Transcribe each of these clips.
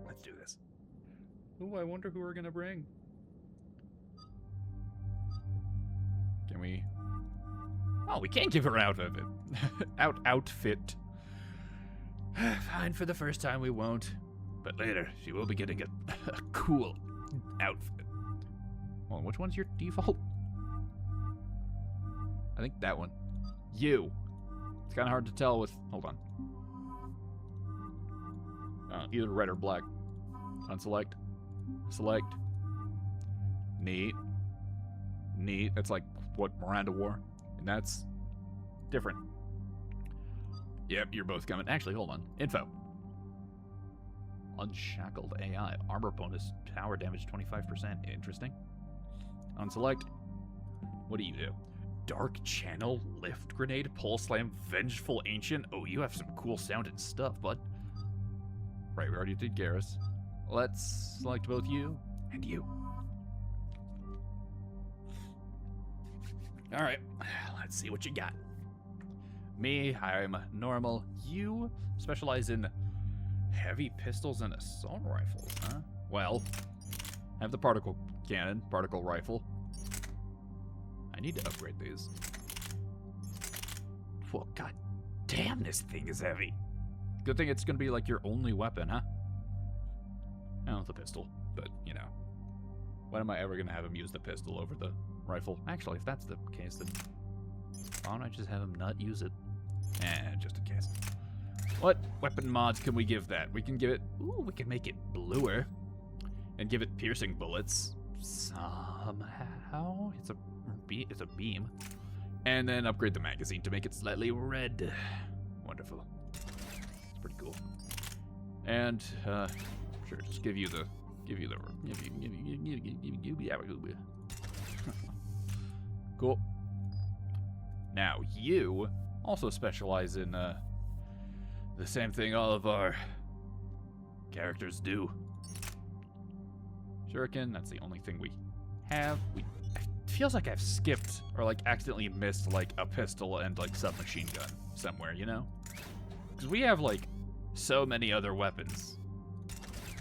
Let's do this. Ooh, I wonder who we're gonna bring. Can we... Oh, we can't give her outfit. outfit. Fine, for the first time we won't. But later, she will be getting a cool outfit. Hold on, which one's your default? I think that one. You. It's kind of hard to tell with... Hold on. Either red or black. Unselect. Select. Neat. Neat. That's like what Miranda wore. And that's different. Yep, you're both coming. Actually, hold on. Info. Unshackled AI. Armor bonus. Power damage 25%. Interesting. Unselect. What do you do? Dark Channel, Lift Grenade, Pulse Slam, Vengeful Ancient. Oh, you have some cool sounding stuff, bud. Right, we already did Garrus. Let's select both you and you. Alright, let's see what you got. Me, I'm normal. You specialize in heavy pistols and assault rifles, huh? Well, I have the particle cannon, particle rifle. I need to upgrade these. Whoa, god damn, this thing is heavy. Good thing it's gonna be like your only weapon, huh? Oh, the pistol, but you know. When am I ever gonna have him use the pistol over the rifle? Actually, if that's the case, then why don't I just have him not use it? Just in case. What weapon mods can we give that? We can give it, ooh, we can make it bluer and give it piercing bullets somehow. It's a beam. And then upgrade the magazine to make it slightly red. Wonderful. It's pretty cool. And sure, just give you the cool. Now you also specialize in the same thing all of our characters do. Shuriken, that's the only thing we have. It feels like I've skipped or like accidentally missed like a pistol and like submachine gun somewhere, you know? Because we have like so many other weapons,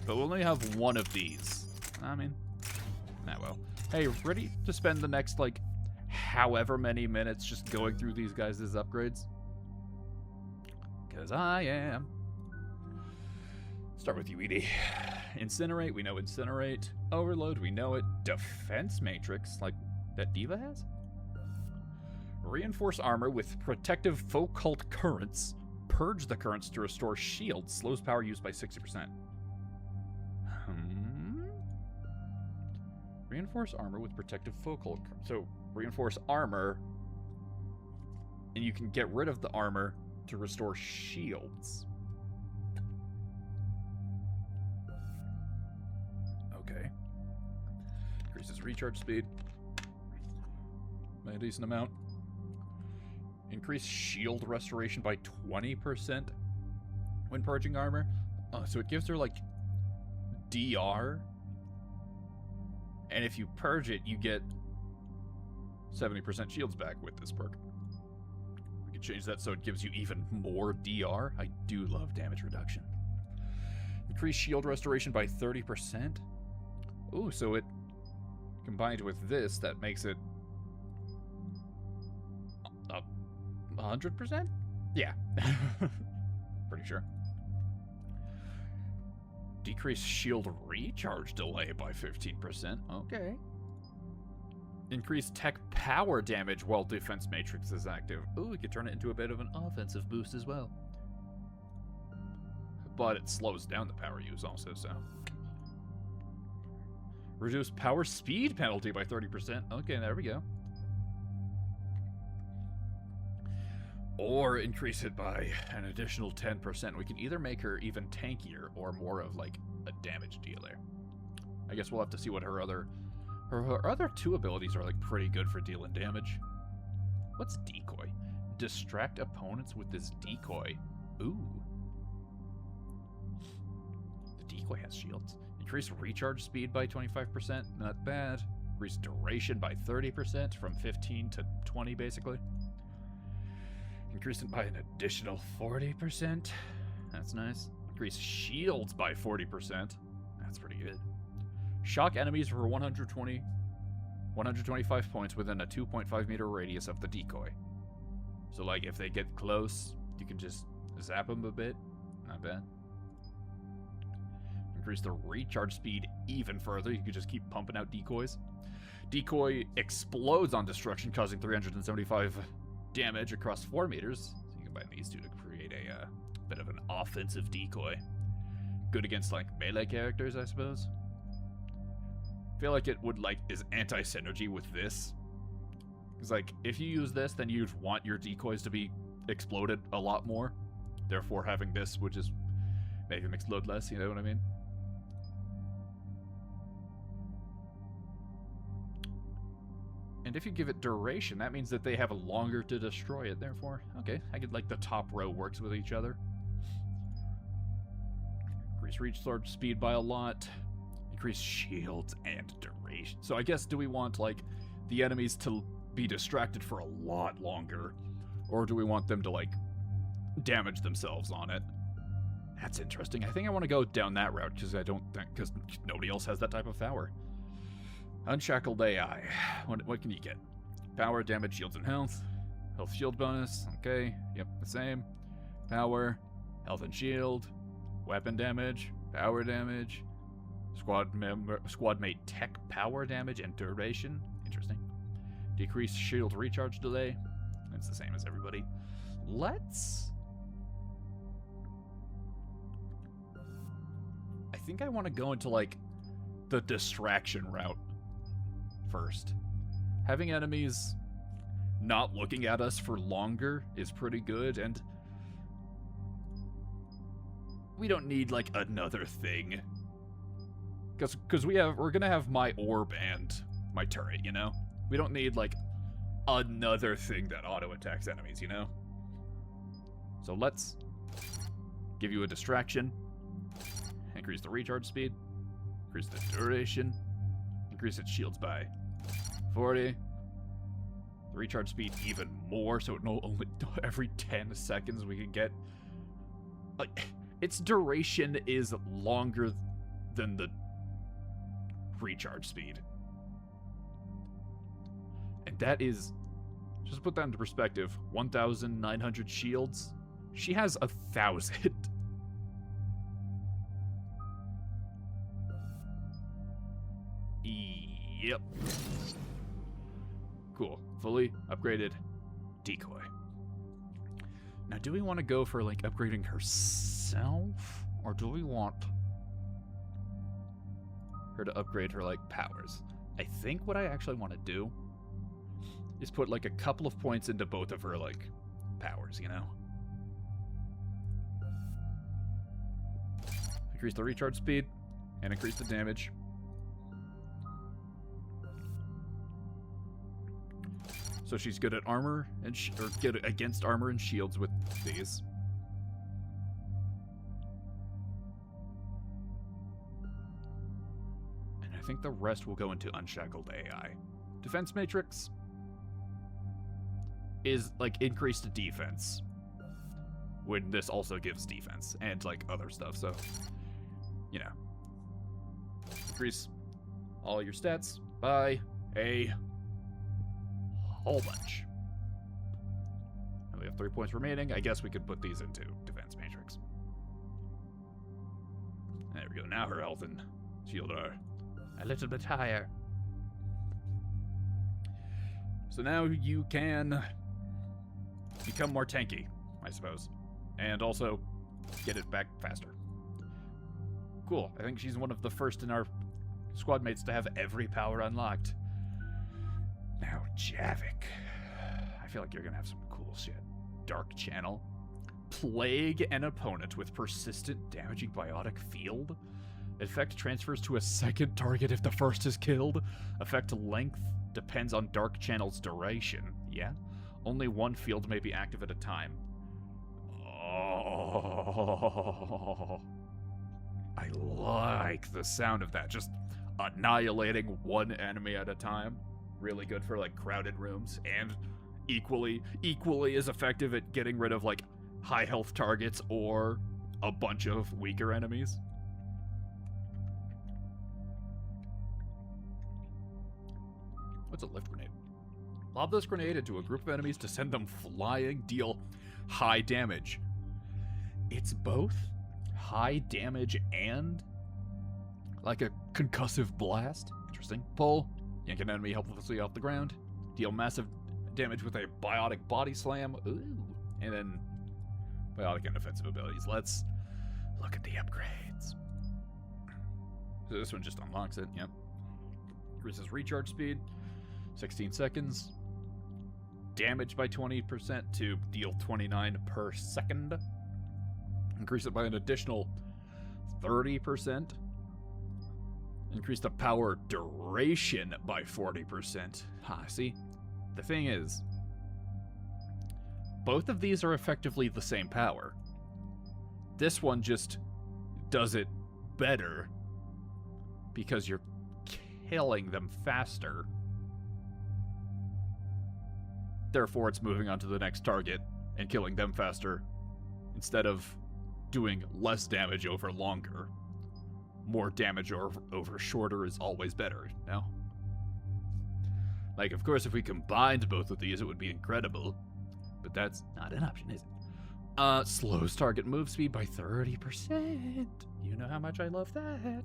but we only have one of these. I mean, well. Hey, ready to spend the next like however many minutes just going through these guys' upgrades? Because I am. Start with you, Edie. Incinerate, we know Incinerate. Overload, we know it. Defense Matrix, like that D.Va has? Reinforce armor with protective Focult currents. Purge the currents to restore shield. Slows power used by 60%. Reinforce armor with protective Focult. So, reinforce armor, and you can get rid of the armor to restore shields. Okay. Increases recharge speed by a decent amount. Increase shield restoration by 20% when purging armor. So it gives her like DR. And if you purge it, you get 70% shields back with this perk. We can change that so it gives you even more DR. I do love damage reduction. Increase shield restoration by 30%. Ooh, so it combined with this, that makes it 100%? Yeah. Pretty sure. Decrease shield recharge delay by 15%. Okay. Increase tech power damage while defense matrix is active. Ooh, we could turn it into a bit of an offensive boost as well. But it slows down the power use also, so. Reduce power speed penalty by 30%. Okay, there we go. Or increase it by an additional 10%. We can either make her even tankier or more of like a damage dealer. I guess we'll have to see what her other two abilities are like pretty good for dealing damage. What's decoy? Distract opponents with this decoy. Ooh. The decoy has shields. Increase recharge speed by 25%. Not bad. Increase duration by 30% from 15 to 20 basically. Increase it by an additional 40%. That's nice. Increase shields by 40%. That's pretty good. Shock enemies for 125 points within a 2.5 meter radius of the decoy. So, like, if they get close, you can just zap them a bit. Not bad. Increase the recharge speed even further. You can just keep pumping out decoys. Decoy explodes on destruction, causing 375 damage across 4 meters. So you can buy these two to create a bit of an offensive decoy. Good against, like, melee characters, I suppose. I feel like it would, like, is anti-synergy with this. Because, like, if you use this, then you'd want your decoys to be exploded a lot more. Therefore, having this would just make them explode less, you know what I mean? And if you give it duration, that means that they have longer to destroy it, therefore. Okay, I could, like, the top row works with each other. Increase recharge speed by a lot. Increase shields and duration. So I guess, do we want, like, the enemies to be distracted for a lot longer? Or do we want them to, like, damage themselves on it? That's interesting. I think I want to go down that route, because because nobody else has that type of power. Unshackled AI. What can you get? Power, damage, shields, and health. Health shield bonus. Okay. Yep, the same. Power, health and shield. Weapon damage, power damage. Squad mate tech power damage and duration. Interesting. Decreased shield recharge delay. That's the same as everybody. I think I want to go into, like, the distraction route first. Having enemies not looking at us for longer is pretty good, and we don't need, like, another thing. Because we're gonna have my orb and my turret, you know? We don't need, like, another thing that auto-attacks enemies, you know? So let's give you a distraction. Increase the recharge speed. Increase the duration. Increase its shields by 40. The recharge speed even more, so only every 10 seconds we can get... its duration is longer than the recharge speed. And that is, just put that into perspective, 1,900 shields. She has 1,000. Yep. Cool. Fully upgraded decoy. Now, do we want to go for, like, upgrading herself? Or do we want her to upgrade her, like, powers? I think what I actually want to do is put, like, a couple of points into both of her, like, powers, you know? Increase the recharge speed and increase the damage. So she's good at armor and or good against armor and shields with these. And I think the rest will go into Unshackled AI. Defense Matrix is, like, increased defense, when this also gives defense and, like, other stuff. So, you know, increase all your stats by a whole bunch. And we have 3 points remaining. I guess we could put these into Defense Matrix. There we go. Now her health and shield are a little bit higher. So now you can become more tanky, I suppose. And also get it back faster. Cool. I think she's one of the first in our squad mates to have every power unlocked. Now, Javik. I feel like you're gonna have some cool shit. Dark Channel. Plague an opponent with persistent damaging biotic field. Effect transfers to a second target if the first is killed. Effect length depends on Dark Channel's duration. Yeah? Only one field may be active at a time. Oh, I like the sound of that. Just annihilating one enemy at a time. Really good for, like, crowded rooms, and equally as effective at getting rid of, like, high health targets or a bunch of weaker enemies. What's a lift grenade? Lob this grenade into a group of enemies to send them flying, deal high damage. It's both high damage and like a concussive blast. Interesting. Pull, yank an enemy helplessly off the ground, deal massive damage with a biotic body slam. Ooh. And then biotic and offensive abilities. Let's look at the upgrades. So this one just unlocks it, yep. Increases recharge speed, 16 seconds. Damage by 20% to deal 29 per second. Increase it by an additional 30%. Increase the power duration by 40%. See? The thing is, both of these are effectively the same power. This one just does it better because you're killing them faster. Therefore, it's moving on to the next target and killing them faster instead of doing less damage over longer. More damage over shorter is always better, no? Like, of course, if we combined both of these, it would be incredible. But that's not an option, is it? Slows target move speed by 30%. You know how much I love that.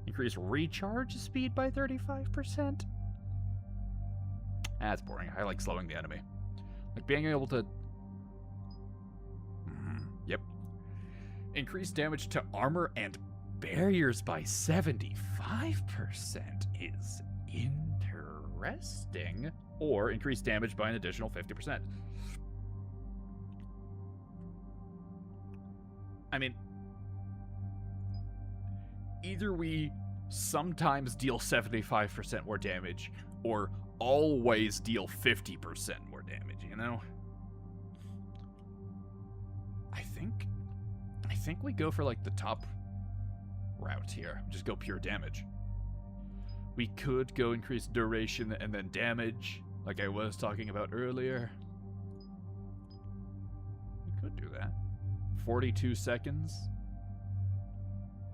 Increase recharge speed by 35%. That's boring. I like slowing the enemy. Like being able to... Yep. Increase damage to armor and barriers by 75% is interesting. Or increase damage by an additional 50%. I mean, either we sometimes deal 75% more damage, or always deal 50% more damage, you know? I think we go for like the top route here. Just go pure damage. We could go increase duration and then damage, like I was talking about earlier. We could do that. 42 seconds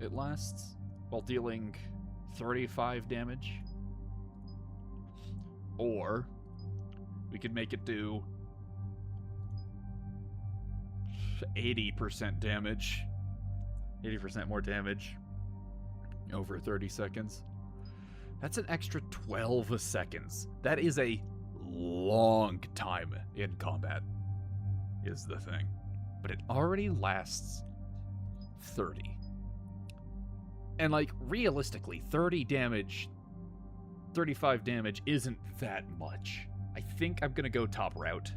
it lasts while dealing 35 damage. Or we could make it do 80% damage. 80% more damage over 30 seconds. That's an extra 12 seconds. That is a long time in combat, is the thing. But it already lasts 30. And, like, realistically, 30 damage, 35 damage isn't that much. I think I'm gonna go top route.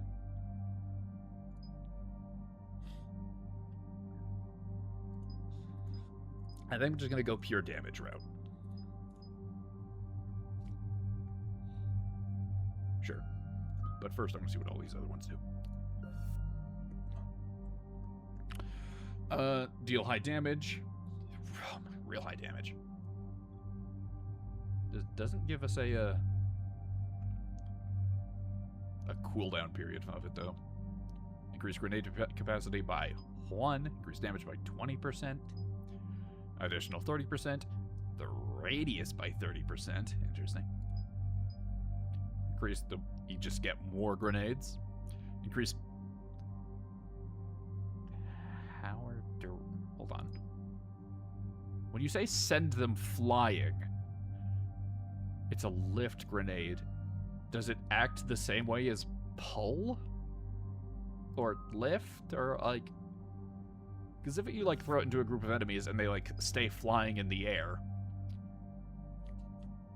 I think I'm just gonna go pure damage route. Sure. But first, I'm gonna see what all these other ones do. Deal high damage. Real high damage. Doesn't give us a cooldown period of it, though. Increase grenade capacity by 1. Increase damage by 20%. Additional 30%. The radius by 30%. Interesting. Increase the... You just get more grenades. Increase... Power... Hold on. When you say send them flying, it's a lift grenade. Does it act the same way as pull? Or lift? Or, like... Because if you, like, throw it into a group of enemies and they, like, stay flying in the air,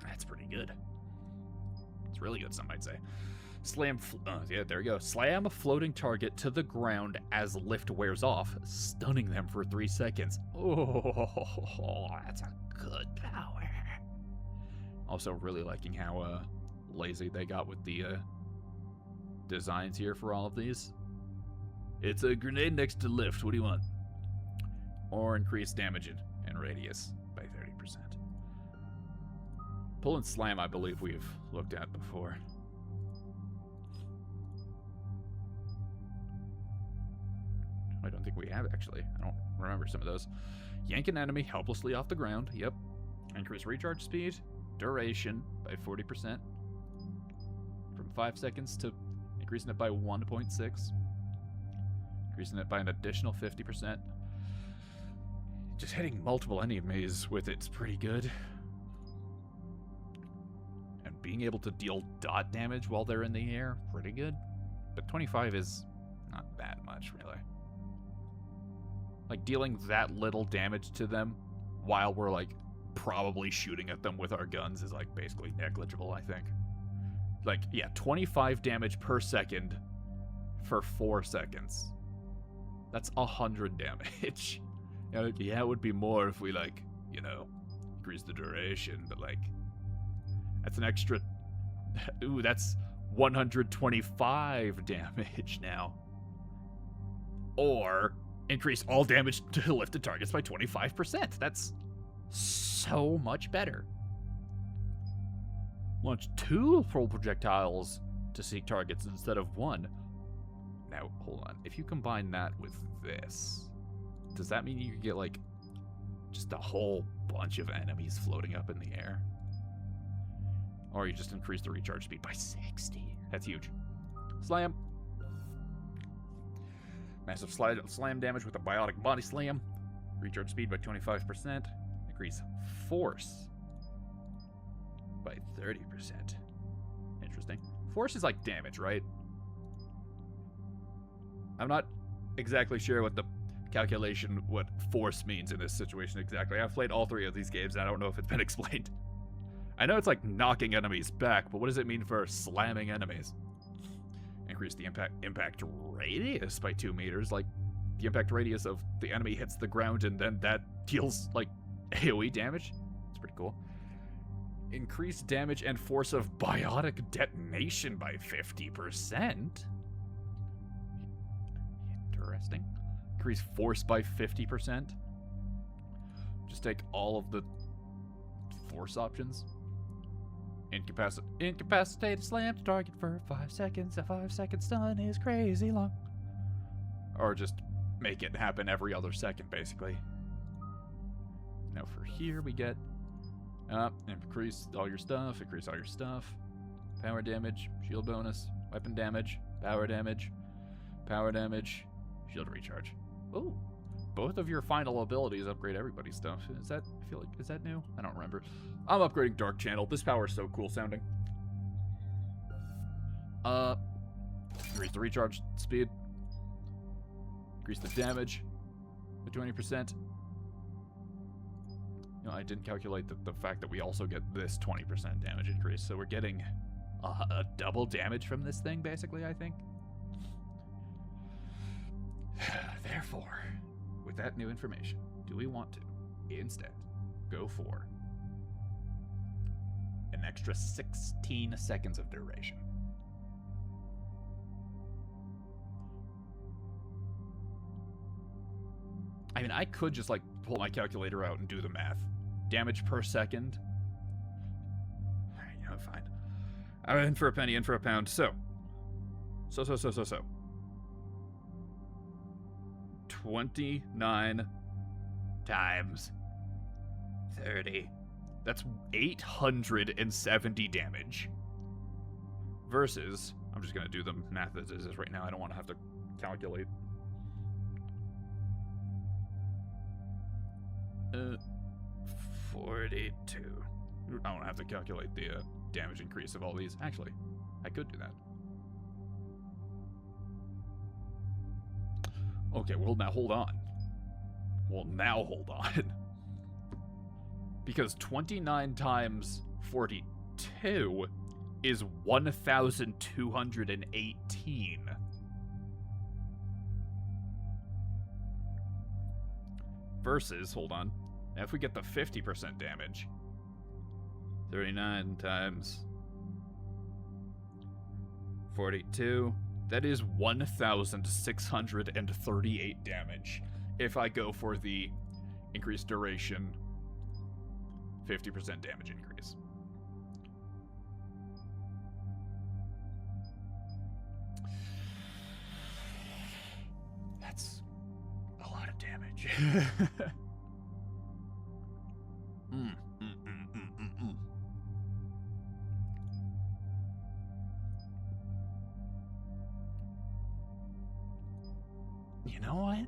that's pretty good. It's really good, some might say. Slam... yeah, there you go. Slam a floating target to the ground as lift wears off, stunning them for 3 seconds. Oh, that's a good power. Also, really liking how lazy they got with the designs here for all of these. It's a grenade next to lift. What do you want? Or increase damage and radius by 30%. Pull and slam, I believe we've looked at before. I don't think we have, actually. I don't remember some of those. Yank an enemy helplessly off the ground. Yep. Increase recharge speed, duration by 40%. From 5 seconds to increasing it by 1.6. Increasing it by an additional 50%. Just hitting multiple enemies with it's pretty good. And being able to deal dot damage while they're in the air, pretty good. But 25 is not that much, really. Like, dealing that little damage to them while we're, like, probably shooting at them with our guns is, like, basically negligible, I think. Like, yeah, 25 damage per second for 4 seconds. That's 100 damage. Yeah, it would be more if we, like, you know, increase the duration, but, like, that's an extra... Ooh, that's 125 damage now. Or increase all damage to lifted targets by 25%. That's so much better. Launch 2 full projectiles to seek targets instead of 1. Now, hold on. If you combine that with this, does that mean you can get, like, just a whole bunch of enemies floating up in the air? Or you just increase the recharge speed by 60. That's huge. Slam. Massive slam damage with a biotic body slam. Recharge speed by 25%. Increase force by 30%. Interesting. Force is like damage, right? I'm not exactly sure what the calculation, what force means in this situation exactly. I've played all 3 of these games, and I don't know if it's been explained. I know it's like knocking enemies back, but what does it mean for slamming enemies? Increase the impact radius by 2 meters. Like, the impact radius of the enemy hits the ground, and then that deals, like, AoE damage. It's pretty cool. Increase damage and force of biotic detonation by 50%. Interesting. Increase force by 50%. Just take all of the force options. Incapacitate a slam to target for 5 seconds. A 5-second stun is crazy long. Or just make it happen every other second, basically. Now for here we get increase all your stuff, increase all your stuff. Power damage, shield bonus, weapon damage, power damage, shield recharge. Oh, both of your final abilities upgrade everybody's stuff. Is that, I feel like, is that new? I don't remember. I'm upgrading Dark Channel. This power is so cool sounding. Increase the recharge speed. Increase the damage by 20%. You know, I didn't calculate the fact that we also get this 20% damage increase, so we're getting a double damage from this thing, basically, I think. Therefore, with that new information, do we want to, instead, go for an extra 16 seconds of duration? I mean, I could just, like, pull my calculator out and do the math. Damage per second. You know, fine. I'm in for a penny, in for a pound. So. 29 times 30. That's 870 damage. Versus, I'm just going to do the math as is right now. I don't want to have to calculate. 42. I don't have to calculate the damage increase of all these. Actually, I could do that. Okay, well, now hold on. Because 29 times 42 is 1,218. Versus, hold on. Now if we get the 50% damage, 39 times 42, that is 1,638 damage. If I go for the increased duration, 50% damage increase. damage. You know what?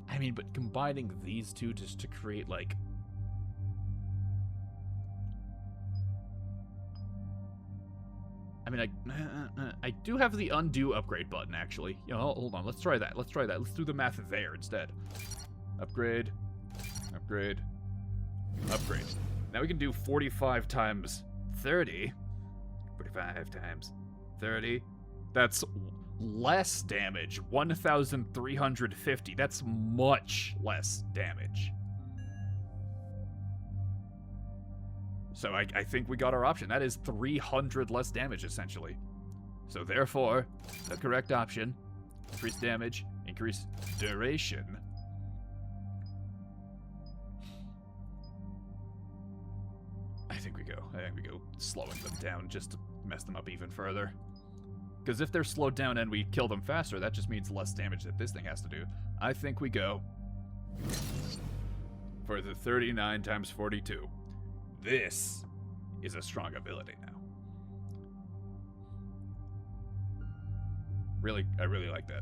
I mean, but combining these two just to create, like... I mean, I do have the undo upgrade button, actually. You know, hold on, let's try that. Let's try that. Let's do the math there instead. Upgrade. Upgrade. Upgrade. Now we can do 45 times 30. 45 times 30. That's less damage. 1,350. That's much less damage. So I think we got our option. That is 300 less damage, essentially. So therefore, the correct option, increase damage, increase duration. I think we go slowing them down just to mess them up even further. Because if they're slowed down and we kill them faster, that just means less damage that this thing has to do. I think we go for the 39 times 42. This is a strong ability now. I really like that.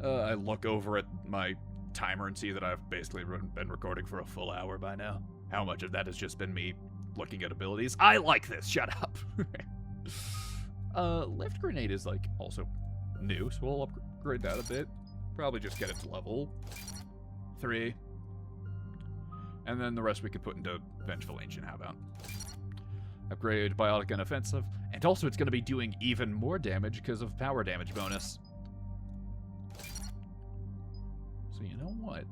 I look over at my timer and see that I've basically been recording for a full hour by now. How much of that has just been me looking at abilities? I like this, shut up. Lift grenade is like also new, so we'll upgrade that a bit. Probably just get it to level 3. And then the rest we could put into Vengeful Ancient, how about? Upgrade Biotic and Offensive. And also it's going to be doing even more damage because of power damage bonus. So you know what?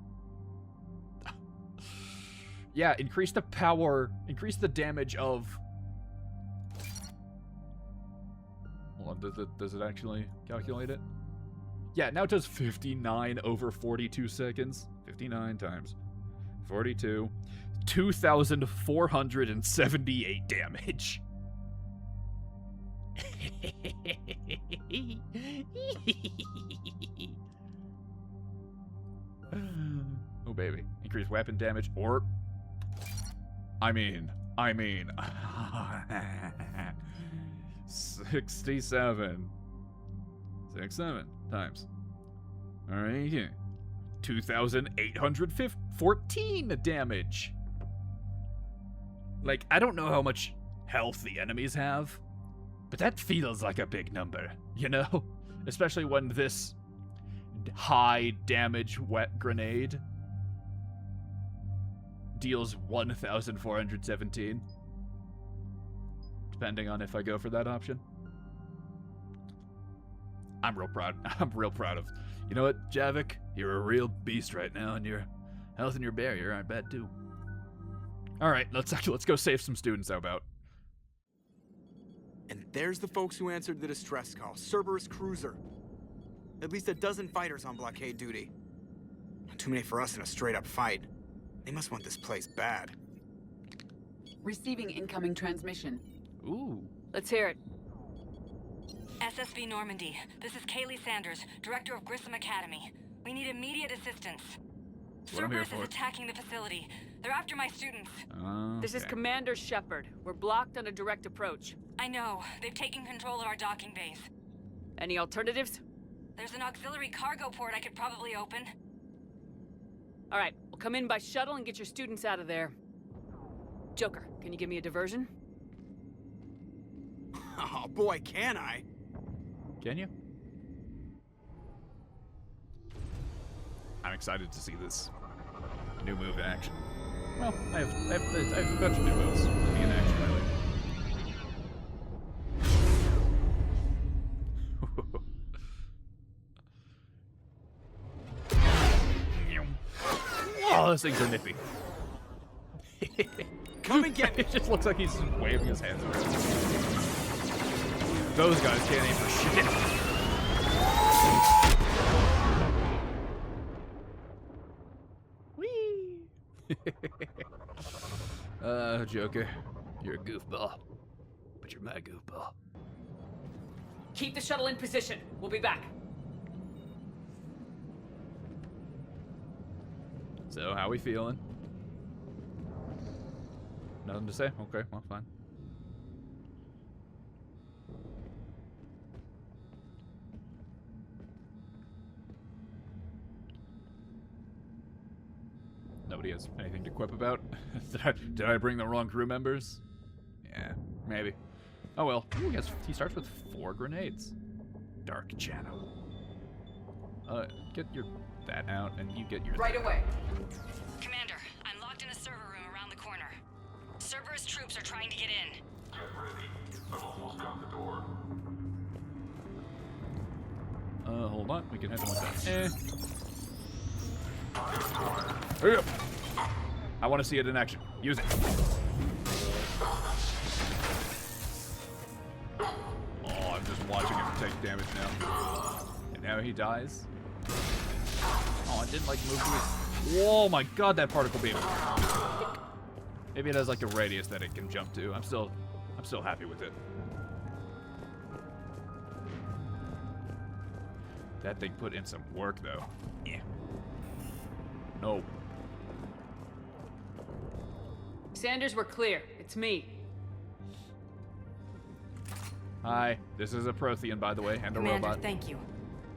Yeah, increase the power, increase the damage of... Hold on, does it actually calculate it? Yeah, now it does 59 over 42 seconds. 59 times 42. 2,478 damage. Oh, baby. Increase weapon damage, or... I mean... 67. 67 times. Alright, here. 2,814 damage. Like, I don't know how much health the enemies have, but that feels like a big number, you know? Especially when this high damage wet grenade deals 1,417. Depending on if I go for that option. I'm real proud. I'm real proud of... You know what, Javik? You're a real beast right now, and your health and your barrier aren't bad too. Alright, let's go save some students. How about? And there's the folks who answered the distress call. Cerberus Cruiser. At least a dozen fighters on blockade duty. Too many for us in a straight-up fight. They must want this place bad. Receiving incoming transmission. Ooh. Let's hear it. SSV Normandy. This is Kaylee Sanders, Director of Grissom Academy. We need immediate assistance. Cerberus is attacking the facility. They're after my students. Okay. This is Commander Shepard. We're blocked on a direct approach. I know. They've taken control of our docking base. Any alternatives? There's an auxiliary cargo port I could probably open. All right, we'll come in by shuttle and get your students out of there. Joker, can you give me a diversion? Oh boy, can I? Can you? I'm excited to see this new move in action. Well, I have a bunch of new moves to be in action, really. Oh, those things are nippy. Come and get me. It just looks like he's waving his hands around. Those guys can't aim for shit. Whee! Joker, you're a goofball. But you're my goofball. Keep the shuttle in position. We'll be back. So, how we feeling? Nothing to say? Okay, well, fine. Nobody has anything to quip about? Did I bring the wrong crew members? Yeah, maybe. Oh well. Ooh, he starts with 4 grenades. Dark channel. Get that out, and you get your... Right away. Commander, I'm locked in a server room around the corner. Cerberus troops are trying to get in. Get ready. I've almost got the door. Hold on. We can hit him with that. Hurry up. I want to see it in action. Use it. Oh, I'm just watching him take damage now. And now he dies. Oh, I didn't like move to his... Whoa, my god, that particle beam. Maybe it has like a radius that it can jump to. I'm still happy with it. That thing put in some work though. Yeah. No. Sanders, we're clear. It's me. Hi, this is a Prothean, by the way, and a Commander, robot. thank you.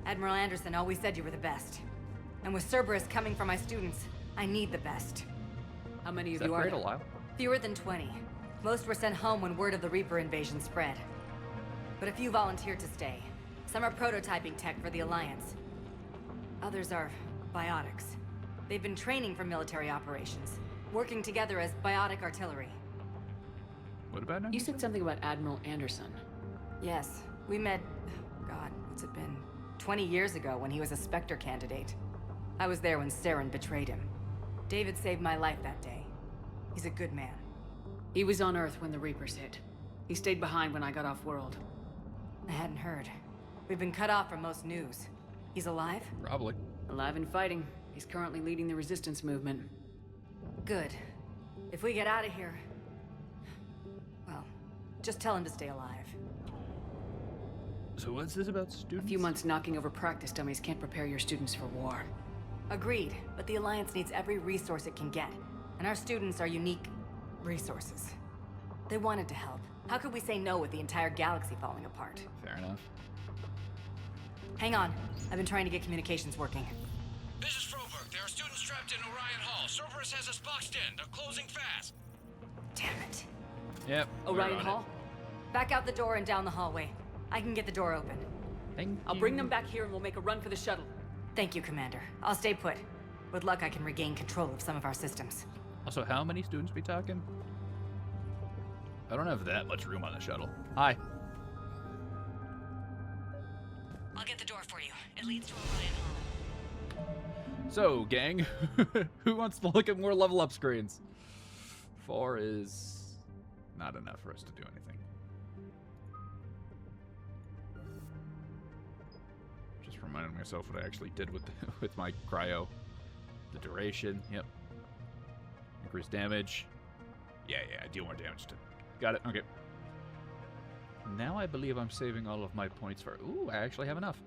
Admiral Anderson always said you were the best. And with Cerberus coming for my students, I need the best. How many Is of that you are great, there? Lyle? Fewer than 20. Most were sent home when word of the Reaper invasion spread. But a few volunteered to stay. Some are prototyping tech for the Alliance. Others are biotics. They've been training for military operations, working together as biotic artillery. What about now? You said something about Admiral Anderson. Yes, we met, God, what's it been? 20 years ago when he was a Spectre candidate. I was there when Saren betrayed him. David saved my life that day. He's a good man. He was on Earth when the Reapers hit. He stayed behind when I got off world. I hadn't heard. We've been cut off from most news. He's alive? Probably. Alive and fighting. He's currently leading the resistance movement. Good. If we get out of here... Well, just tell him to stay alive. So what's this about A students? few months knocking over practice dummies can't prepare your students for war. Agreed, but the Alliance needs every resource it can get. And our students are unique resources. They wanted to help. How could we say no with the entire galaxy falling apart? Fair enough. Hang on. I've been trying to get communications working. This is Froberg. There are students trapped in Orion Hall. Cerberus has us boxed in. They're closing fast. Damn it. Yep. we're Orion on it. Hall? Back out the door and down the hallway. I can get the door open. Thank I'll you. bring them back here and we'll make a run for the shuttle. Thank you, Commander. I'll stay put. With luck, I can regain control of some of our systems. Also, how many students we talking? I don't have that much room on the shuttle. Hi. I'll get the door for you. It leads to Orion Hall. So, gang, who wants to look at more level up screens? 4 is not enough for us to do anything. Just reminding myself what I actually did with with my cryo. The duration, yep. Increase damage. Yeah, I deal more damage to. Got it. Okay. Now I believe I'm saving all of my points for. Ooh, I actually have enough.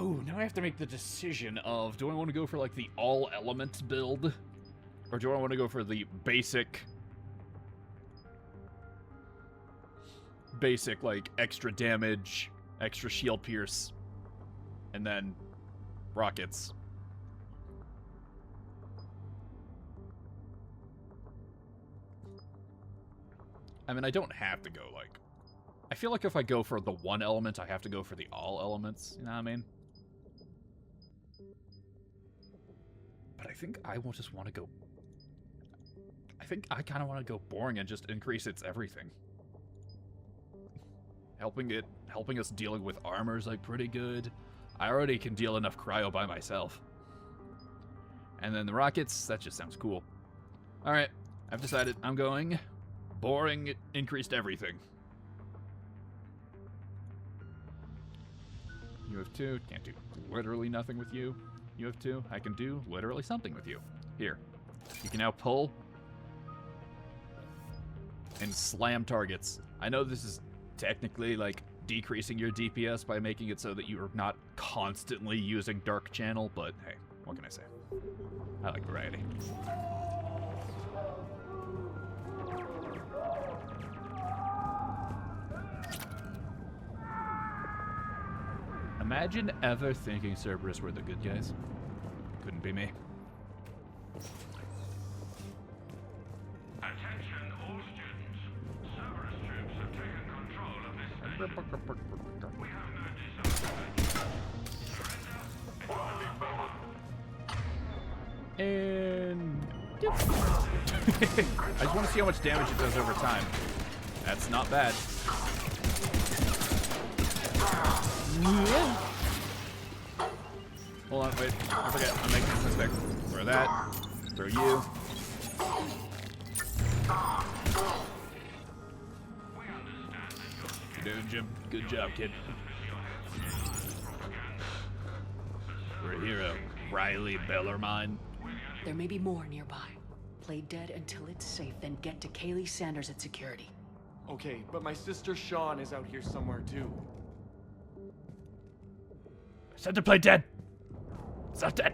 Ooh, now I have to make the decision of, do I want to go for, like, the all-elements build? Or do I want to go for the basic, like, extra damage, extra shield pierce, and then rockets? I mean, I don't have to go, like... I feel like if I go for the one element, I have to go for the all elements, you know what I mean? But I think I will just want to go... I think I kind of want to go boring and just increase its everything. Helping us dealing with armor is, like, pretty good. I already can deal enough cryo by myself. And then the rockets, that just sounds cool. Alright, I've decided I'm going... boring, increased everything. You have 2, can't do literally nothing with you. You have 2, I can do literally something with you. Here, you can now pull and slam targets. I know this is technically like decreasing your DPS by making it so that you're not constantly using Dark Channel, but hey, What can I say? I like variety. Imagine ever thinking Cerberus were the good guys. Couldn't be me. Attention all students. Cerberus troops have taken control of this station. We have no desire to surrender. And... I just want to see how much damage it does over time. That's not bad. Hold on, wait. I forget. I'm making this mistake. Throw that. Throw you. You're doing, Jim. Good job, kid. You're a hero. Riley Bellarmine. There may be more nearby. Play dead until it's safe, then get to Kaylee Sanders at security. Okay, but my sister Sean is out here somewhere too. Said to play dead. It's not dead.